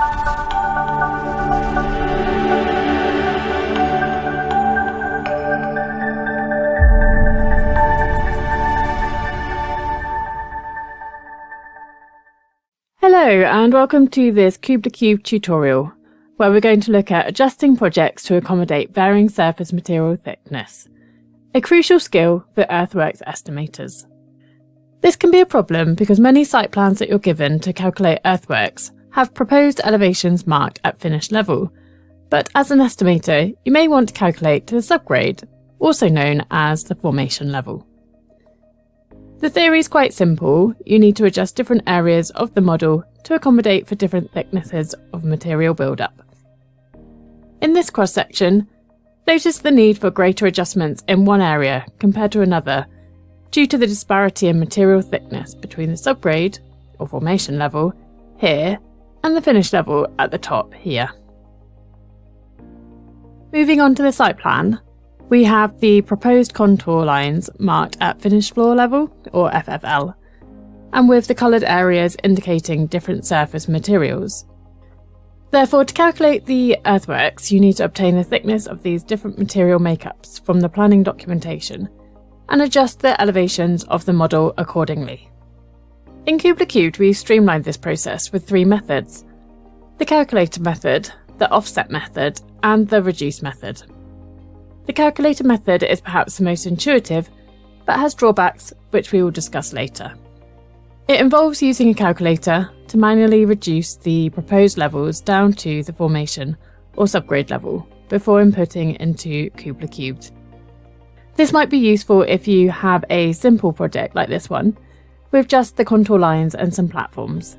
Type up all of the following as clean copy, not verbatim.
Hello and welcome to this Cube2Cube tutorial, where we're going to look at adjusting projects to accommodate varying surface material thickness, a crucial skill for earthworks estimators. This can be a problem because many site plans that you're given to calculate earthworks have proposed elevations marked at finished level, but as an estimator you may want to calculate to the subgrade, also known as the formation level. The theory is quite simple. You need to adjust different areas of the model to accommodate for different thicknesses of material buildup. In this cross-section, notice the need for greater adjustments in one area compared to another due to the disparity in material thickness between the subgrade, or formation level, here, and the finished level at the top here. Moving on to the site plan, we have the proposed contour lines marked at finished floor level, or FFL, and with the coloured areas indicating different surface materials. Therefore, to calculate the earthworks, you need to obtain the thickness of these different material makeups from the planning documentation, and adjust the elevations of the model accordingly. In Cube2Cube, we streamlined this process with three methods: the calculator method, the offset method, and the reduce method. The calculator method is perhaps the most intuitive, but has drawbacks which we will discuss later. It involves using a calculator to manually reduce the proposed levels down to the formation or subgrade level before inputting into Cube2Cube. This might be useful if you have a simple project like this one, with just the contour lines and some platforms.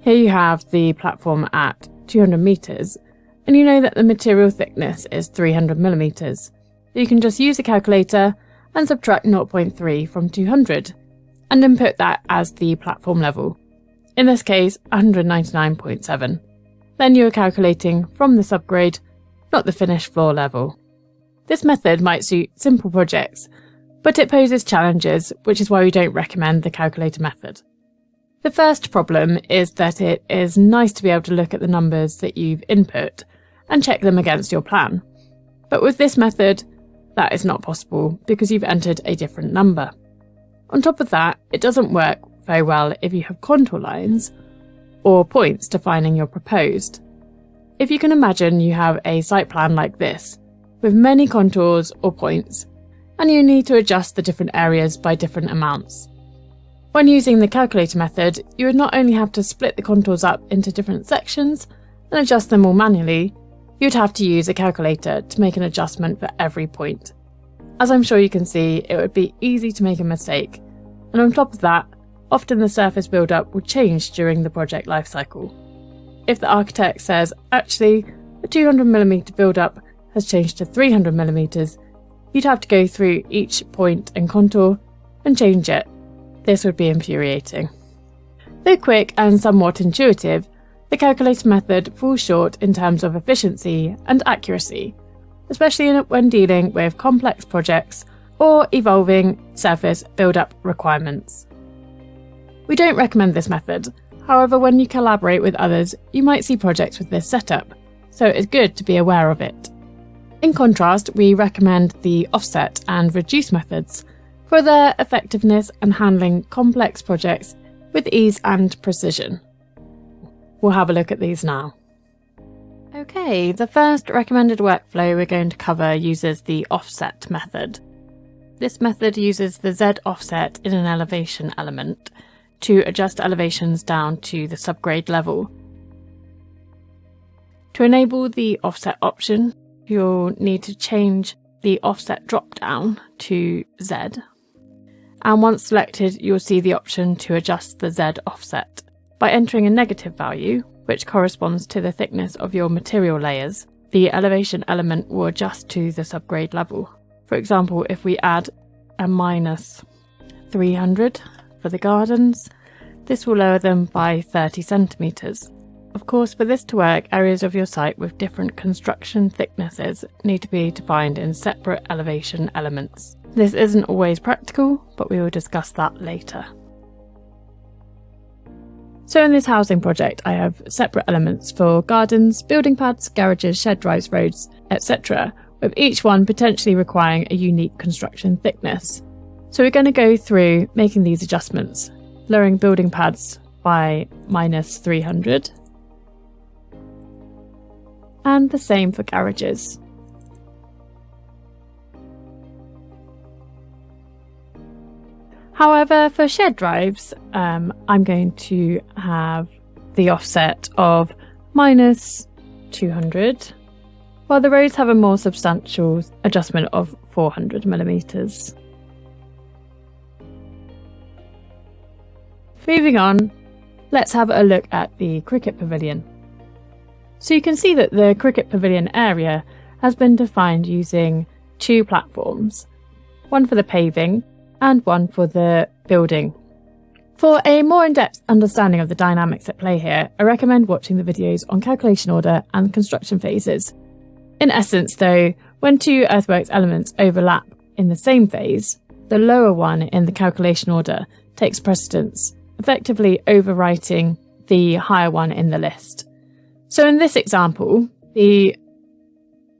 Here you have the platform at 200 meters, and you know that the material thickness is 300 millimeters. You can just use a calculator and subtract 0.3 from 200 and input that as the platform level, in this case 199.7. Then you are calculating from the subgrade, not the finished floor level. This method might suit simple projects, but it poses challenges, which is why we don't recommend the calculator method. The first problem is that it is nice to be able to look at the numbers that you've input and check them against your plan. But with this method, that is not possible because you've entered a different number. On top of that, it doesn't work very well if you have contour lines or points defining your proposed. If you can imagine, you have a site plan like this, with many contours or points, and you need to adjust the different areas by different amounts. When using the calculator method, you would not only have to split the contours up into different sections and adjust them all manually, you'd have to use a calculator to make an adjustment for every point. As I'm sure you can see, it would be easy to make a mistake, and on top of that, often the surface build-up will change during the project lifecycle. If the architect says, actually, the 200mm build-up has changed to 300mm, you'd have to go through each point and contour and change it. This would be infuriating. Though quick and somewhat intuitive, the calculator method falls short in terms of efficiency and accuracy, especially when dealing with complex projects or evolving surface build-up requirements. We don't recommend this method. However, when you collaborate with others, you might see projects with this setup, so it's good to be aware of it. In contrast, we recommend the offset and reduce methods for their effectiveness and handling complex projects with ease and precision. We'll have a look at these now. Okay, the first recommended workflow we're going to cover uses the offset method. This method uses the Z offset in an elevation element to adjust elevations down to the subgrade level. To enable the offset option, you'll need to change the offset drop-down to Z. And once selected, you'll see the option to adjust the Z offset. By entering a negative value, which corresponds to the thickness of your material layers, the elevation element will adjust to the subgrade level. For example, if we add a minus 300 for the gardens, this will lower them by 30 centimeters. Of course, for this to work, areas of your site with different construction thicknesses need to be defined in separate elevation elements. This isn't always practical, but we will discuss that later. So in this housing project, I have separate elements for gardens, building pads, garages, shed drives, roads, etc., with each one potentially requiring a unique construction thickness. So we're going to go through making these adjustments, lowering building pads by -300, and the same for garages. However, for shed drives, I'm going to have the offset of -200, while the roads have a more substantial adjustment of 400mm. Moving on, let's have a look at the cricket pavilion. So you can see that the cricket pavilion area has been defined using two platforms, one for the paving and one for the building. For a more in-depth understanding of the dynamics at play here, I recommend watching the videos on calculation order and construction phases. In essence though, when two earthworks elements overlap in the same phase, the lower one in the calculation order takes precedence, effectively overwriting the higher one in the list. So in this example, the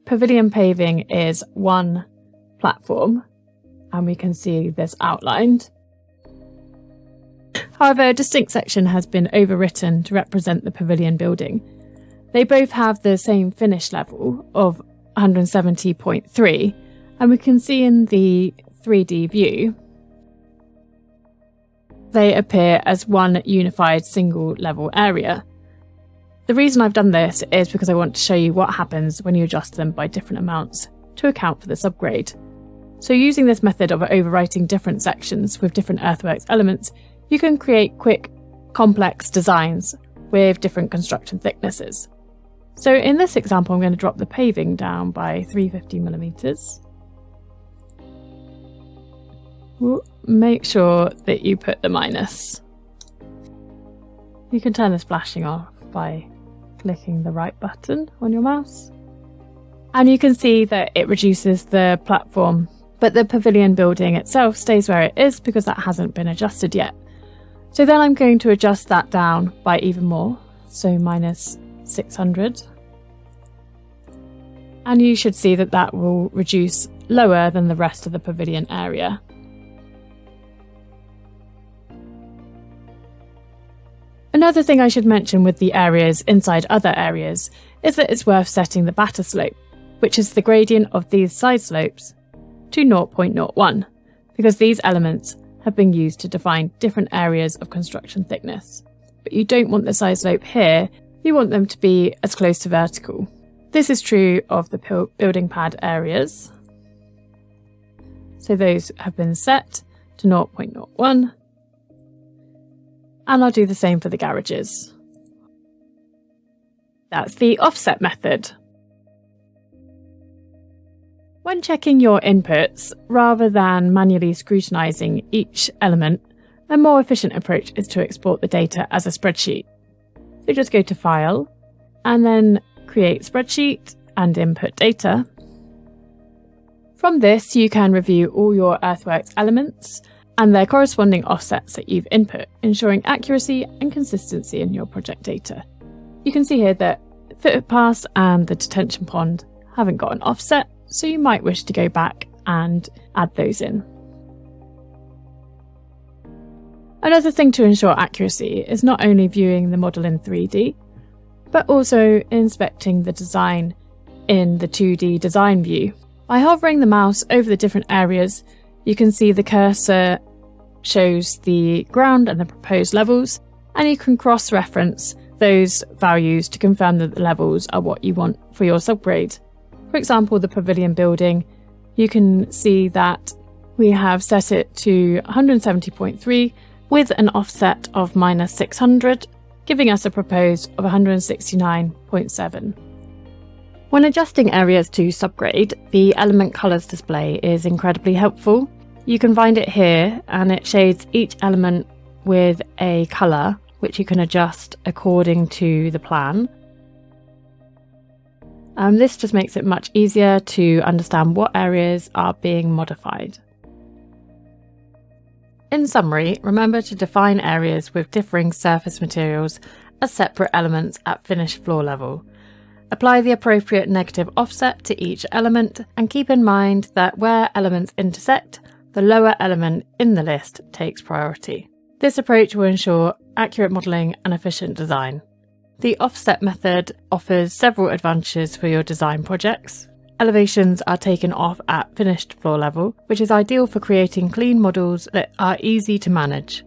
pavilion paving is one platform, and we can see this outlined. However, a distinct section has been overwritten to represent the pavilion building. They both have the same finish level of 170.3, and we can see in the 3D view they appear as one unified single level area. The reason I've done this is because I want to show you what happens when you adjust them by different amounts to account for this upgrade. So using this method of overwriting different sections with different earthworks elements, you can create quick, complex designs with different construction thicknesses. So in this example, I'm going to drop the paving down by 350mm. Make sure that you put the minus. You can turn this flashing off by clicking the right button on your mouse. And you can see that it reduces the platform, but the pavilion building itself stays where it is because that hasn't been adjusted yet. So then I'm going to adjust that down by even more, so -600. And you should see that that will reduce lower than the rest of the pavilion area. Another thing I should mention with the areas inside other areas is that it's worth setting the batter slope, which is the gradient of these side slopes, to 0.01, because these elements have been used to define different areas of construction thickness. But you don't want the side slope here, you want them to be as close to vertical. This is true of the building pad areas. So those have been set to 0.01. And I'll do the same for the garages. That's the offset method. When checking your inputs, rather than manually scrutinising each element, a more efficient approach is to export the data as a spreadsheet. So just go to File, and then Create Spreadsheet and Input Data. From this, you can review all your earthworks elements and their corresponding offsets that you've input, ensuring accuracy and consistency in your project data. You can see here that the footpath and the detention pond haven't got an offset, so you might wish to go back and add those in. Another thing to ensure accuracy is not only viewing the model in 3D, but also inspecting the design in the 2D design view. By hovering the mouse over the different areas, you can see the cursor shows the ground and the proposed levels, and you can cross-reference those values to confirm that the levels are what you want for your subgrade. For example, the pavilion building, you can see that we have set it to 170.3 with an offset of -600, giving us a proposed of 169.7. When adjusting areas to subgrade, the element colours display is incredibly helpful. You can find it here, and it shades each element with a colour which you can adjust according to the plan. This just makes it much easier to understand what areas are being modified. In summary, remember to define areas with differing surface materials as separate elements at finished floor level. Apply the appropriate negative offset to each element, and keep in mind that where elements intersect, the lower element in the list takes priority. This approach will ensure accurate modelling and efficient design. The offset method offers several advantages for your design projects. Elevations are taken off at finished floor level, which is ideal for creating clean models that are easy to manage.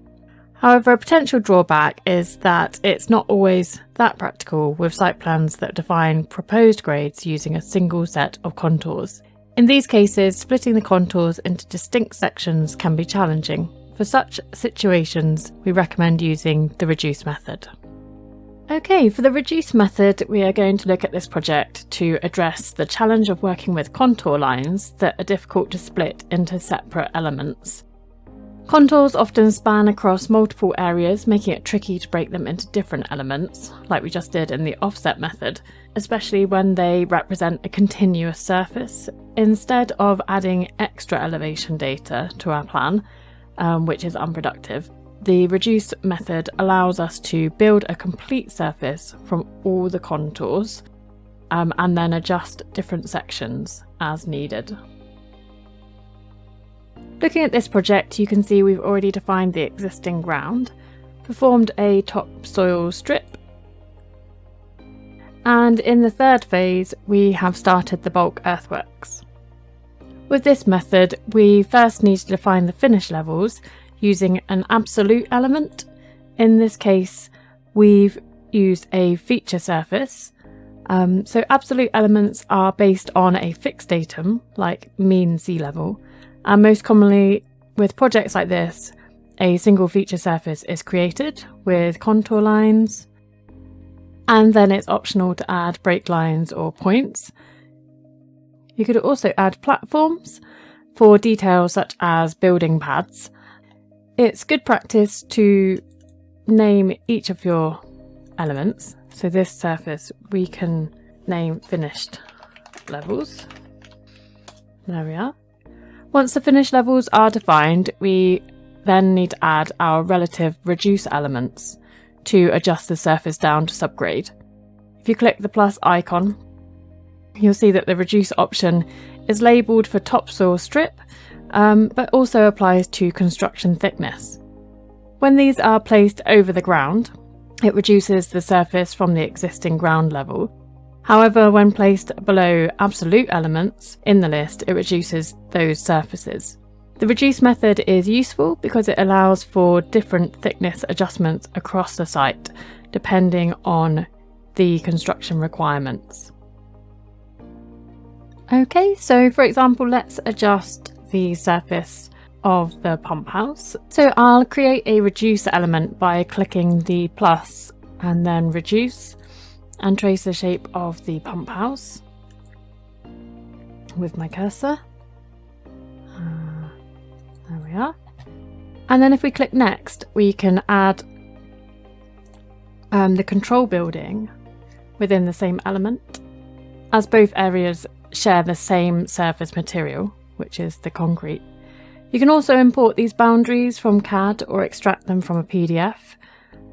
However, a potential drawback is that it's not always that practical with site plans that define proposed grades using a single set of contours. In these cases, splitting the contours into distinct sections can be challenging. For such situations, we recommend using the reduce method. Okay, for the reduce method, we are going to look at this project to address the challenge of working with contour lines that are difficult to split into separate elements. Contours often span across multiple areas, making it tricky to break them into different elements, like we just did in the offset method, especially when they represent a continuous surface, instead of adding extra elevation data to our plan, which is unproductive. The reduce method allows us to build a complete surface from all the contours and then adjust different sections as needed. Looking at this project, you can see we've already defined the existing ground, performed a topsoil strip, and in the third phase we have started the bulk earthworks. With this method, we first need to define the finish levels using an absolute element. In this case, we've used a feature surface. So absolute elements are based on a fixed datum, like mean sea level, and most commonly with projects like this, a single feature surface is created with contour lines, and then it's optional to add break lines or points. You could also add platforms for details such as building pads. It's good practice to name each of your elements. So this surface we can name finished levels. There we are. Once the finished levels are defined, we then need to add our relative reduce elements to adjust the surface down to subgrade. If you click the plus icon, you'll see that the reduce option is labelled for topsoil strip, but also applies to construction thickness. When these are placed over the ground, it reduces the surface from the existing ground level. However, when placed below absolute elements in the list, it reduces those surfaces. The reduce method is useful because it allows for different thickness adjustments across the site, depending on the construction requirements. Okay, so for example, let's adjust the surface of the pump house. So I'll create a reduce element by clicking the plus and then reduce, and trace the shape of the pump house with my cursor. There we are. And then if we click next, we can add the control building within the same element, as both areas share the same surface material, which is the concrete. You can also import these boundaries from CAD or extract them from a PDF,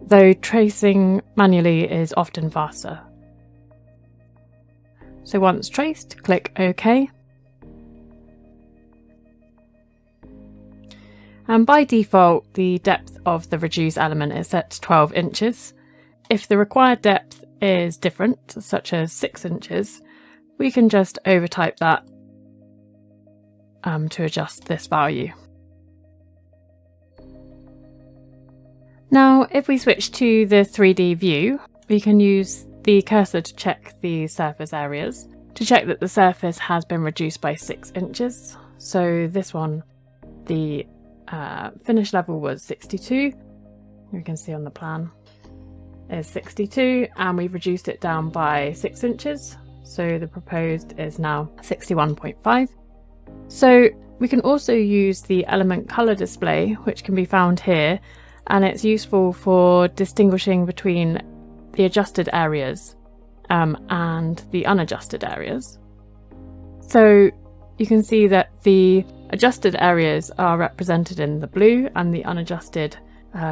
though tracing manually is often faster. So once traced, click OK. And by default, the depth of the reduce element is set to 12 inches. If the required depth is different, such as 6 inches, we can just overtype that to adjust this value. Now, if we switch to the 3D view, we can use the cursor to check the surface areas, to check that the surface has been reduced by 6 inches. So this one, the finish level was 62. You can see on the plan is 62, and we've reduced it down by 6 inches. So the proposed is now 61.5. So we can also use the element color display, which can be found here, and it's useful for distinguishing between the adjusted areas and the unadjusted areas. So you can see that the adjusted areas are represented in the blue and the unadjusted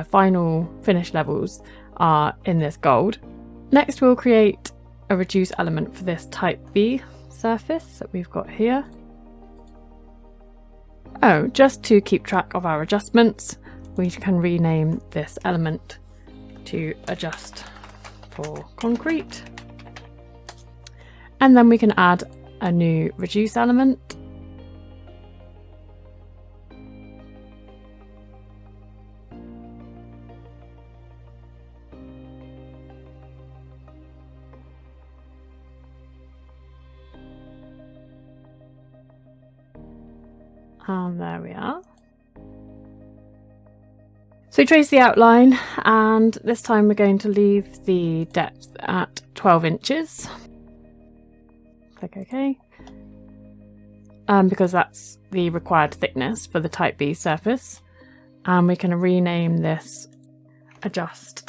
final finish levels are in this gold. Next, we'll create a reduce element for this type B surface that we've got here. Oh, just to keep track of our adjustments, we can rename this element to adjust for concrete. And then we can add a new reduce element. And there we are. So trace the outline, and this time we're going to leave the depth at 12 inches. Click OK. Because that's the required thickness for the type B surface. And we can rename this adjust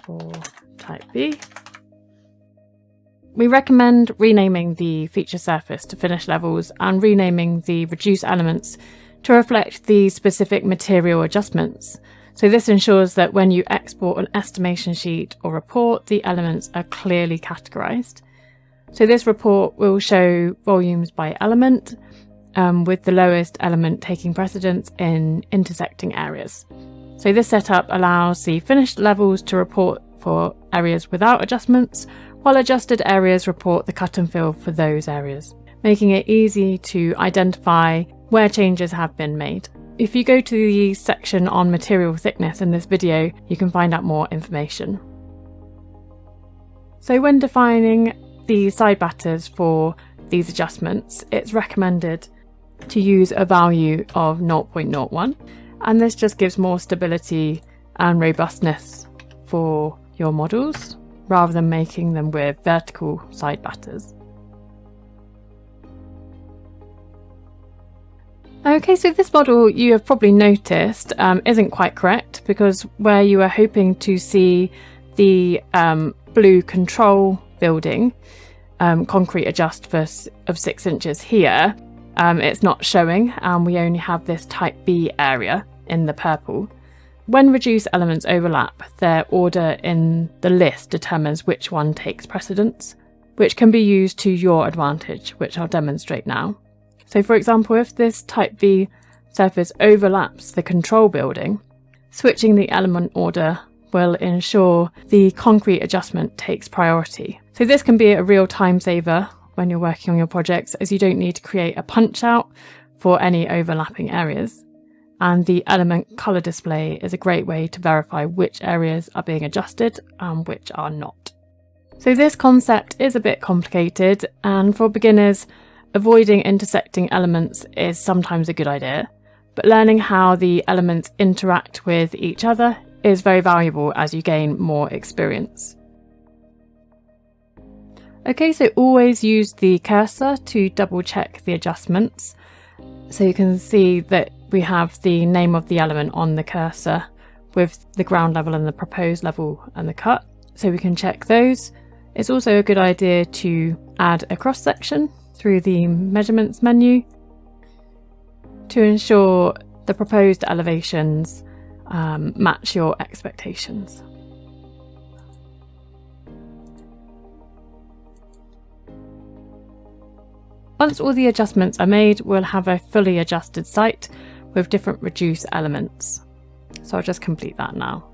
for type B. We recommend renaming the feature surface to finish levels and renaming the reduce elements to reflect the specific material adjustments. So this ensures that when you export an estimation sheet or report, the elements are clearly categorized. So this report will show volumes by element, with the lowest element taking precedence in intersecting areas. So this setup allows the finished levels to report for areas without adjustments, while adjusted areas report the cut and fill for those areas, making it easy to identify where changes have been made. If you go to the section on material thickness in this video, you can find out more information. So when defining the side batters for these adjustments, it's recommended to use a value of 0.01, and this just gives more stability and robustness for your models, rather than making them with vertical side batters. Okay, so this model you have probably noticed isn't quite correct, because where you are hoping to see the blue control building concrete adjust of 6 inches here, it's not showing, and we only have this type B area in the purple. When reduce elements overlap, their order in the list determines which one takes precedence, which can be used to your advantage, which I'll demonstrate now. So for example, if this type B surface overlaps the control building, switching the element order will ensure the concrete adjustment takes priority. So this can be a real time saver when you're working on your projects, as you don't need to create a punch out for any overlapping areas. And the element colour display is a great way to verify which areas are being adjusted and which are not. So this concept is a bit complicated, and for beginners, avoiding intersecting elements is sometimes a good idea, but learning how the elements interact with each other is very valuable as you gain more experience. Okay, so always use the cursor to double check the adjustments. So you can see that we have the name of the element on the cursor with the ground level and the proposed level and the cut, so we can check those. It's also a good idea to add a cross section through the measurements menu to ensure the proposed elevations match your expectations. Once all the adjustments are made, we'll have a fully adjusted site with different reduce elements. So I'll just complete that now.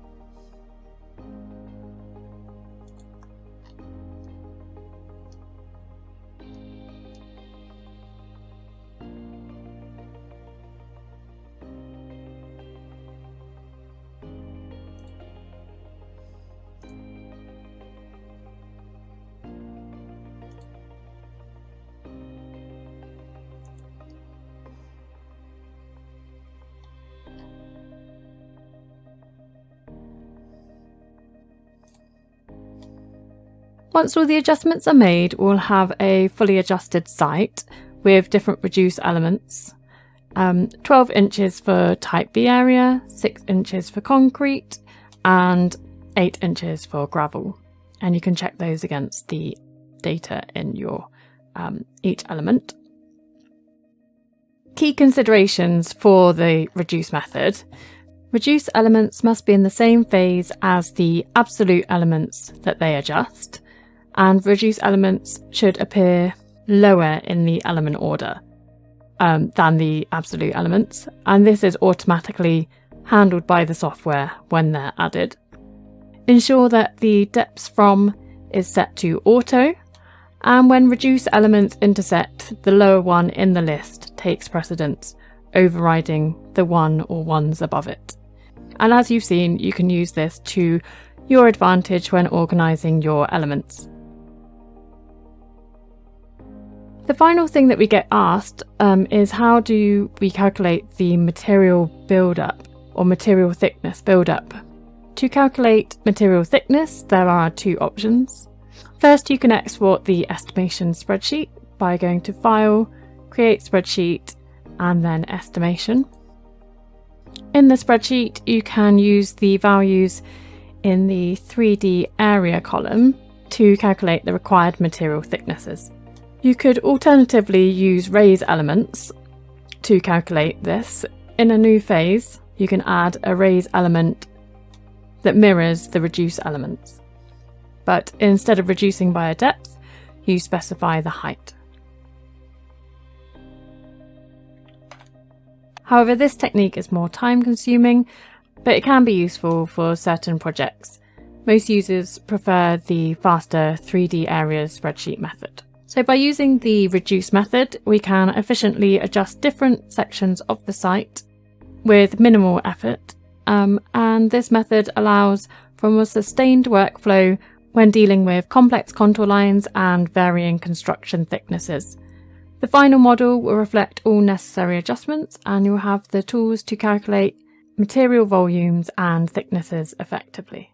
Once all the adjustments are made, we'll have a fully adjusted site with different reduce elements. 12 inches for type B area, 6 inches for concrete, and 8 inches for gravel. And you can check those against the data in your each element. Key considerations for the reduce method. Reduce elements must be in the same phase as the absolute elements that they adjust, and reduce elements should appear lower in the element order than the absolute elements, and this is automatically handled by the software when they're added. Ensure that the depth from is set to auto, and when reduce elements intersect, the lower one in the list takes precedence, overriding the one or ones above it. And as you've seen, you can use this to your advantage when organising your elements. The final thing that we get asked is how do we calculate the material build-up or material thickness build-up. To calculate material thickness, there are two options. First, you can export the estimation spreadsheet by going to File, Create Spreadsheet, and then Estimation. In the spreadsheet, you can use the values in the 3D area column to calculate the required material thicknesses. You could alternatively use raise elements to calculate this. In a new phase, you can add a raise element that mirrors the reduce elements. But instead of reducing by a depth, you specify the height. However, this technique is more time consuming, but it can be useful for certain projects. Most users prefer the faster 3D areas spreadsheet method. So by using the reduce method, we can efficiently adjust different sections of the site with minimal effort, and this method allows for a sustained workflow when dealing with complex contour lines and varying construction thicknesses. The final model will reflect all necessary adjustments, and you'll have the tools to calculate material volumes and thicknesses effectively.